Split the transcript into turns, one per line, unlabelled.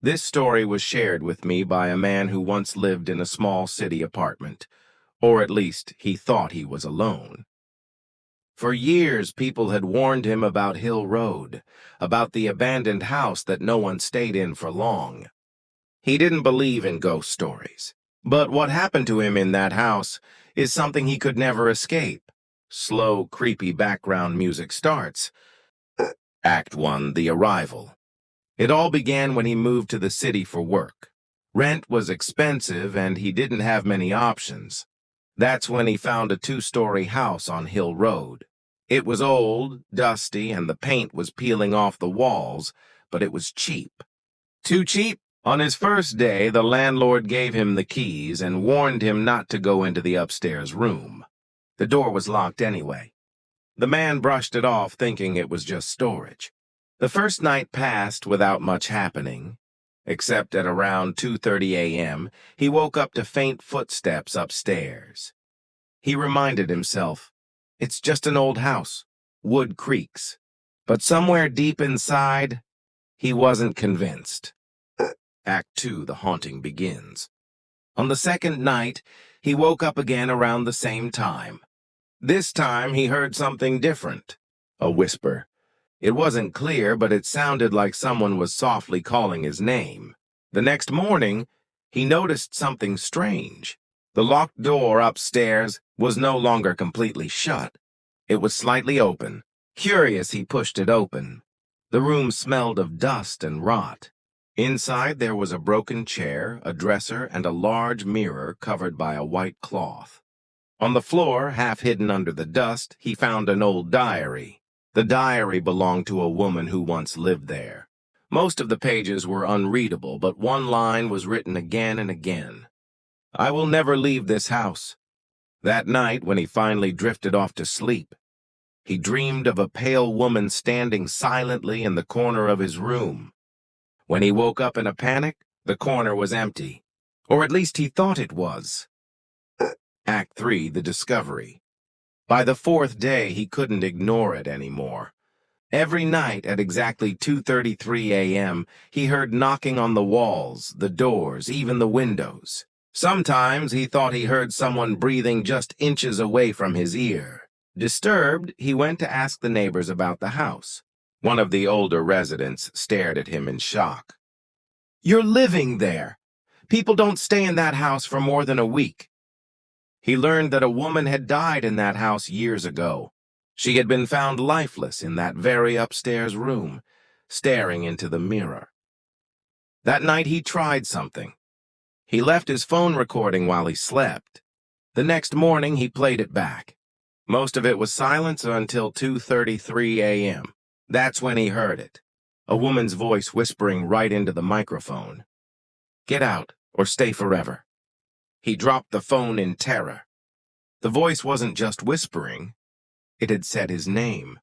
This story was shared with me by a man who once lived in a small city apartment, or at least he thought he was alone. For years, people had warned him about Hill Road, about the abandoned house that no one stayed in for long. He didn't believe in ghost stories, but what happened to him in that house is something he could never escape. Slow, creepy background music starts. Act 1, The Arrival. It all began when he moved to the city for work. Rent was expensive and he didn't have many options. That's when he found a 2-story house on Hill Road. It was old, dusty, and the paint was peeling off the walls, but it was cheap. Too cheap? On his first day, the landlord gave him the keys and warned him not to go into the upstairs room. The door was locked anyway. The man brushed it off, thinking it was just storage. The first night passed without much happening, except at around 2:30 a.m., he woke up to faint footsteps upstairs. He reminded himself, it's just an old house, wood creaks. But somewhere deep inside, he wasn't convinced. Act 2, The Haunting begins. On the second night, he woke up again around the same time. This time, he heard something different, a whisper. It wasn't clear, but it sounded like someone was softly calling his name. The next morning, he noticed something strange. The locked door upstairs was no longer completely shut. It was slightly open. Curious, he pushed it open. The room smelled of dust and rot. Inside, there was a broken chair, a dresser, and a large mirror covered by a white cloth. On the floor, half hidden under the dust, he found an old diary. The diary belonged to a woman who once lived there. Most of the pages were unreadable, but one line was written again and again. I will never leave this house. That night, when he finally drifted off to sleep, he dreamed of a pale woman standing silently in the corner of his room. When he woke up in a panic, the corner was empty. Or at least he thought it was. Act 3, The Discovery. By the fourth day, he couldn't ignore it anymore. Every night at exactly 2:33 a.m., he heard knocking on the walls, the doors, even the windows. Sometimes he thought he heard someone breathing just inches away from his ear. Disturbed, he went to ask the neighbors about the house. One of the older residents stared at him in shock. "You're living there. People don't stay in that house for more than a week." He learned that a woman had died in that house years ago. She had been found lifeless in that very upstairs room, staring into the mirror. That night he tried something. He left his phone recording while he slept. The next morning he played it back. Most of it was silence until 2:33 a.m. That's when he heard it. A woman's voice whispering right into the microphone. "Get out, or stay forever." He dropped the phone in terror. The voice wasn't just whispering. It had said his name.